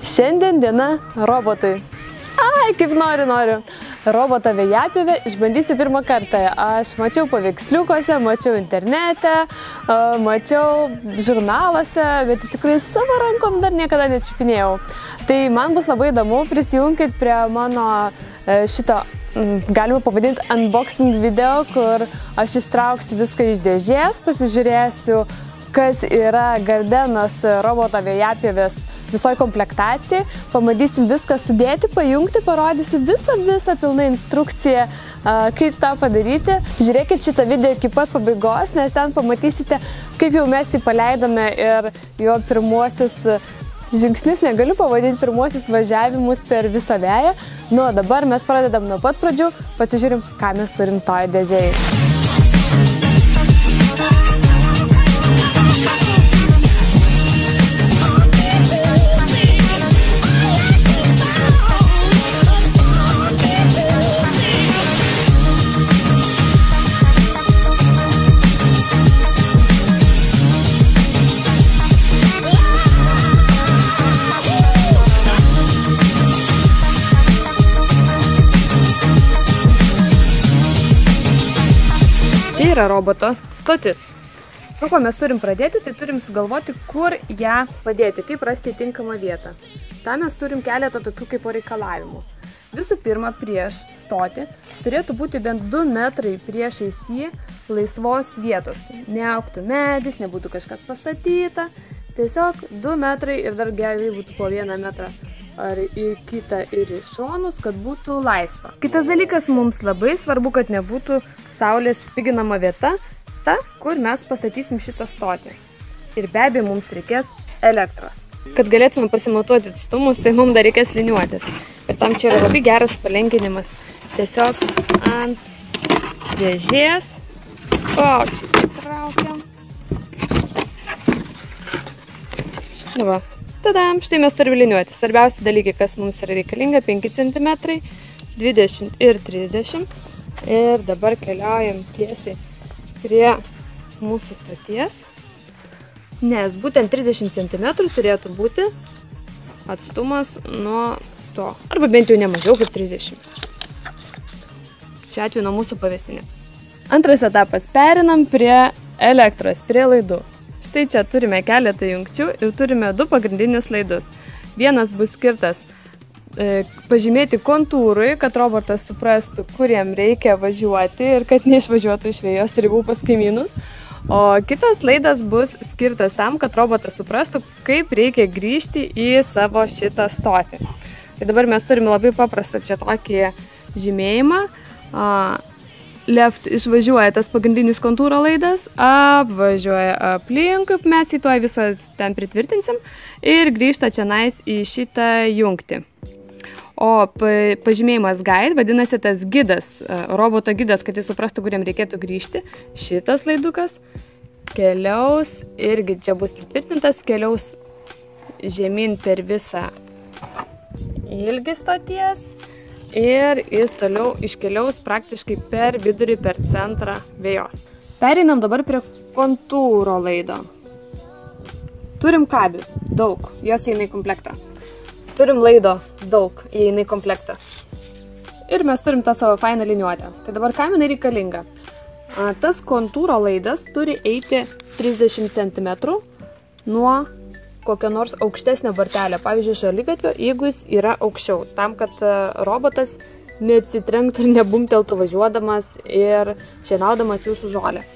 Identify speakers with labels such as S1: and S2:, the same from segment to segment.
S1: Šiandien diena robotui. Ai, kaip noriu. Robotą vėjapjovę išbandysiu pirmą kartą. Aš mačiau paveiksliukuose, mačiau internete, mačiau žurnaluose, bet iš tikrųjų savo rankom dar niekada nečiupinėjau. Tai man bus labai įdomu, prisijunkit prie mano šito, galima pavadinti, unboxing video, kur aš ištrauksiu viską iš dėžės, pasižiūrėsiu, kas yra Gardenos roboto vėjapjovės visoje komplektacijai. Pamatysim viską sudėti, pajungti, parodysiu visą pilną instrukciją, kaip tą padaryti. Žiūrėkit šitą video iki pat pabaigos, nes ten pamatysite, kaip jau mes jį paleidome ir jo pirmuosius žingsnius, negaliu pavadinti, pirmuosius važiavimus per visą veją. Nu, dabar mes pradedam nuo pat pradžių, pasižiūrim, ką mes turim toje dėžėje. Yra roboto stotis. Nuo ko mes turim pradėti, tai turim sugalvoti, kur ją padėti, kaip rasti tinkamą vietą. Tam mes turim keletą tokių kaip reikalavimų. Visų pirma, prieš stotį turėtų būti bent 2 metrai priešais jį laisvos vietos. Neaugtų medis, nebūtų kažkas pastatyta. Tiesiog 2 metrai ir dar gerai būtų po 1 metrą ar į kitą ir į šonus, kad būtų laisva. Kitas dalykas, mums labai svarbu, kad nebūtų saulės spiginama vieta, ta, kur mes pastatysim šitą stotį. Ir be abejo, mums reikės elektros. Kad galėtume pasimatuoti atstumus, tai mums dar reikės liniuotis. Ir tam čia yra labai geras palengvinimas. Tiesiog ant dėžės. Šis įtraukiam. Nu va. Tadam, štai mes turime liniuoti. Svarbiausi dalykai, kas mums yra reikalinga, 5 cm, 20 ir 30. Ir dabar keliaujam tiesiai prie mūsų stoties, nes būtent 30 cm turėtų būti atstumas nuo to, arba bent jau nemažiau kaip 30. Šiuo atveju nuo mūsų pavėsinė. Antras etapas, perinam prie elektros, prie laidų. Štai čia turime keletą jungčių ir turime 2 pagrindinius laidus. Vienas bus skirtas pažymėti kontūrui, kad robotas suprastų, kur jam reikia važiuoti ir kad neišvažiuotų iš vėjos ribų pas kaimynus. O kitas laidas bus skirtas tam, kad robotas suprastų, kaip reikia grįžti į savo šitą stotį. Tai dabar mes turime labai paprastą čia tokį žymėjimą. Left išvažiuoja tas pagrindinis kontūro laidas, apvažiuoja aplinkui, mes į to visą ten pritvirtinsim ir grįžta čia nais į šitą jungtį. O pažymėjimas guide, vadinasi tas gidas, roboto gidas, kad jis suprastų, kuriam reikėtų grįžti. Šitas laidukas keliaus, irgi čia bus pritvirtintas, keliaus žemyn per visą ilgį stoties ir jis toliau iškeliaus praktiškai per vidurį, per centrą vėjos. Pereinam dabar prie kontūro laido. Turim kabių, daug, jos eina į komplektą. Turim laido daug, įeina į komplektą. Ir mes turim tą savo fainą liniuotę. Tai dabar kam jinai reikalinga? Tas kontūro laidas turi eiti 30 cm nuo kokio nors aukštesnio bartelio. Pavyzdžiui, šaligatvio, jeigu jis yra aukščiau. Tam, kad robotas neatsitrenktų ir nebumteltų važiuodamas ir šienaudamas jūsų žolę.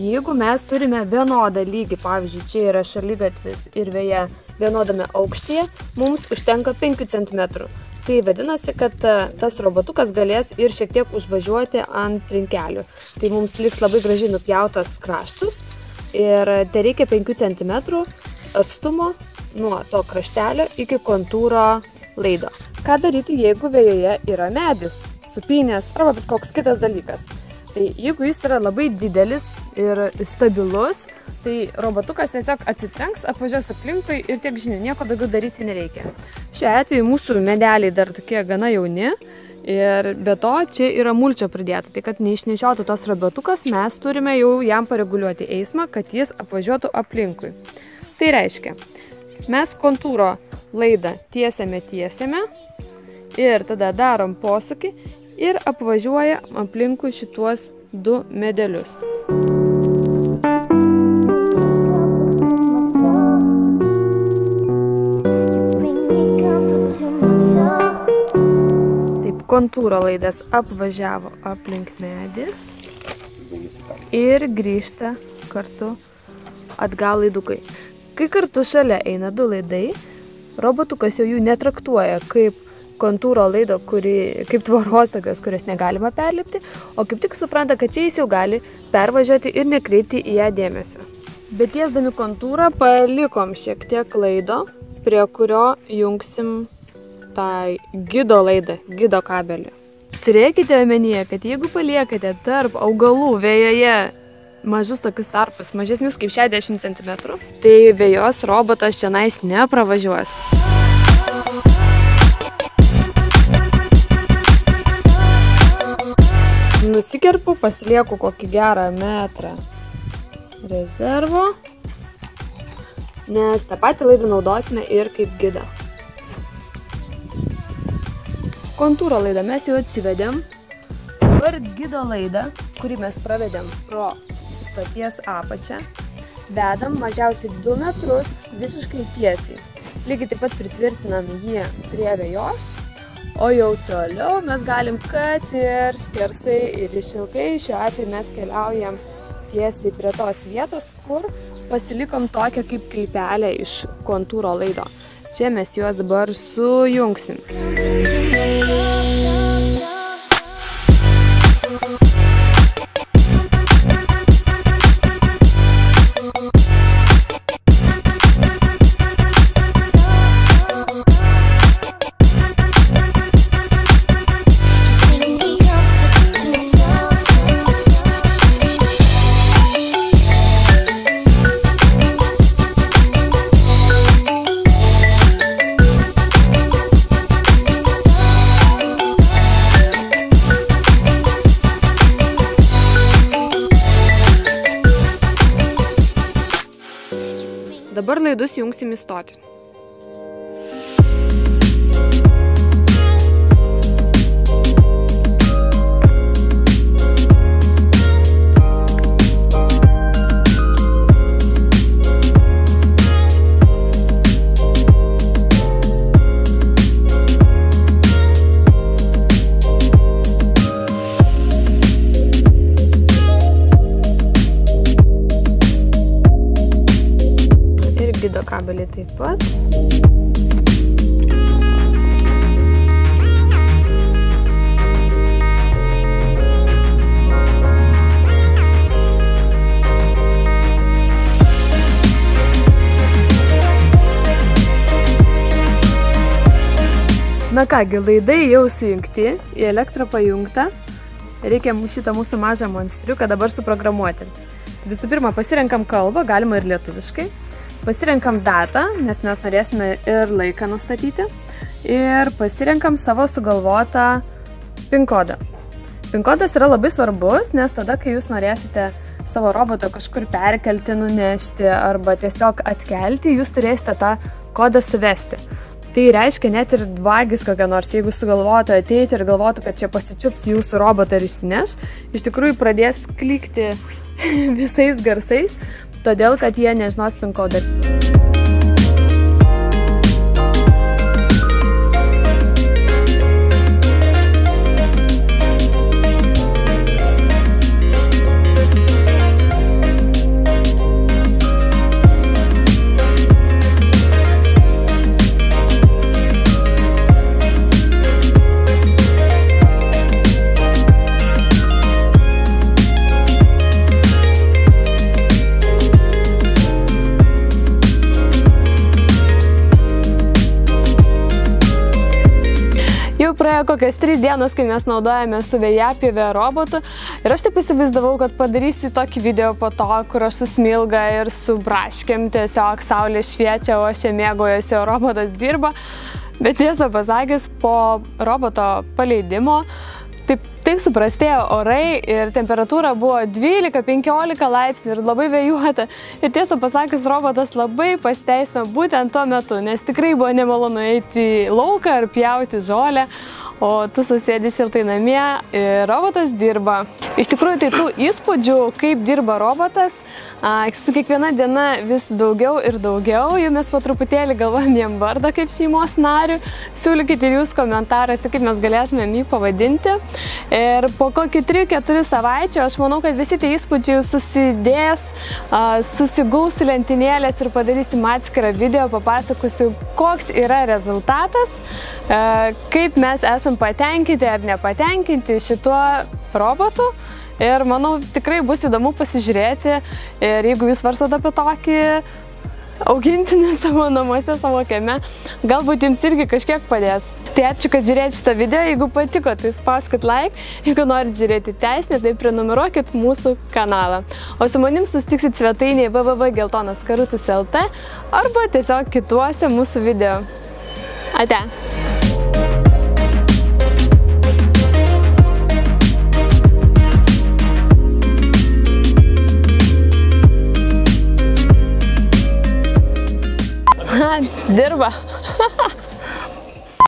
S1: Jeigu mes turime vienodą lygį, pavyzdžiui, čia yra šaligatvis ir veja vienodame aukštyje, mums užtenka 5 cm. Tai vadinasi, kad tas robotukas galės ir šiek tiek užvažiuoti ant trinkelių. Tai mums liks labai gražiai nupjautas kraštus ir tai reikia 5 cm atstumo nuo to kraštelio iki kontūro laido. Ką daryti, jeigu vejoje yra medis, supynės arba bet koks kitas dalykas? Tai jeigu jis yra labai didelis ir stabilus, tai robotukas tiesiog atsitrenks, apvažiuos aplinkui ir tiek žinių, nieko daugiau daryti nereikia. Šiuo atveju mūsų medeliai dar tokie gana jauni ir be to čia yra mulčio pridėta, tai kad neišnešiotų tas robotukas, mes turime jau jam pareguliuoti eismą, kad jis apvažiuotų aplinkui. Tai reiškia, mes kontūro laidą tiesiame ir tada darom posūkį ir apvažiuoja aplinkui šituos 2 medelius. Kontūro laidas apvažiavo aplink medį ir grįžta kartu atgal laidukai. Kai kartu šalia eina 2 laidai, robotukas jau jų netraktuoja kaip kontūro laido, kaip tvoros tokios, kurias negalima perlipti, o kaip tik supranta, kad čia jis jau gali pervažiuoti ir nekreipti į ją dėmesio. Bet tiesdami kontūrą palikom šiek tiek laido, prie kurio jungsim tą gido laidą, gido kabelį. Turėkite omenyje, kad jeigu paliekate tarp augalų vejoje mažus tokius tarpus, mažesnius kaip 60 cm, tai vejos robotas čianais nepravažiuos. Nusikerpu, pasilieku kokį gerą metrą rezervo, nes tą patį laidą naudosime ir kaip gidą. Kontūro laidą mes jau atsivedėm. Dabar gido laidą, kurį mes pravedėm pro stoties apačią, vedam mažiausiai 2 metrus visiškai tiesiai. Lygiai taip pat pritvirtinam jį prie vejos, o jau toliau mes galim kad ir skersai ir išilgai. Šiuo atveju mes keliaujam tiesiai prie tos vietos, kur pasilikom tokią kaip kilpelę iš kontūro laido. Čia mes juos dabar sujungsim. Dabar laidus jungsim į stotį. Gido kabelį taip pat. Na kągi, laidai jau sujungti, į elektrą pajungta. Reikia šitą mūsų mažą monstriuką dabar suprogramuoti. Visų pirma, pasirenkam kalbą, galima ir lietuviškai. Pasirenkam datą, nes mes norėsime ir laiką nustatyti. Ir pasirenkam savo sugalvotą PIN kodą. PIN kodas yra labai svarbus, nes tada, kai jūs norėsite savo robotą kažkur perkelti, nunešti arba tiesiog atkelti, jūs turėsite tą kodą suvesti. Tai reiškia net ir vagis kokia nors, jeigu sugalvotų ateiti ir galvotų, kad čia pasičiups jūsų robotą ir išsineš, iš tikrųjų pradės klikti visais garsais, todėl kad jie nežinos PIN kodą. Praėjo kokias 3 dienos, kai mes naudojame su vėjapieve robotu ir aš taip įsivaizdavau, kad padarysiu tokį video po to, kur aš su smilga ir su braškėm tiesiog saulė šviečia, o aš čia mėgaujuosi, o robotas dirba. Bet tiesą pasakius, po roboto paleidimo taip Taip suprastėjo orai ir temperatūra buvo 12-15 laipsnių ir labai vėjuota. Ir tiesą pasakius, robotas labai pasiteisino būtent tuo metu, nes tikrai buvo nemalonu eiti į lauką ar pjauti žolę, o tu susėdi šiltai namie ir robotas dirba. Iš tikrųjų, tai tų įspūdžių, kaip dirba robotas, su kiekviena diena vis daugiau ir daugiau. Jau mes po truputėlį galvojam jam vardą kaip šeimos narių. Siūlykite ir jūs komentaruose, kaip mes galėtumėm jį pavadinti. Ir po kokį 3-4 savaičių, aš manau, kad visi tie įspūdžiai susidės, susiguls į lentynėlės ir padarysim atskirą video, papasakosiu, koks yra rezultatas, kaip mes esam patenkinti ar nepatenkinti šituo robotu. Ir manau, tikrai bus įdomu pasižiūrėti ir jeigu jūs svarstot apie tokį augintinį savo namuose, savo kieme, galbūt jums irgi kažkiek padės. Tai ačiū, kad žiūrėjote šitą video, jeigu patiko, tai spauskit like, jeigu norit žiūrėti tęsinį, tai prenumeruokit mūsų kanalą. O su manim susitiksit svetainėje www.geltonaskarutis.lt arba tiesiog kituose mūsų video. Ate! Dirba.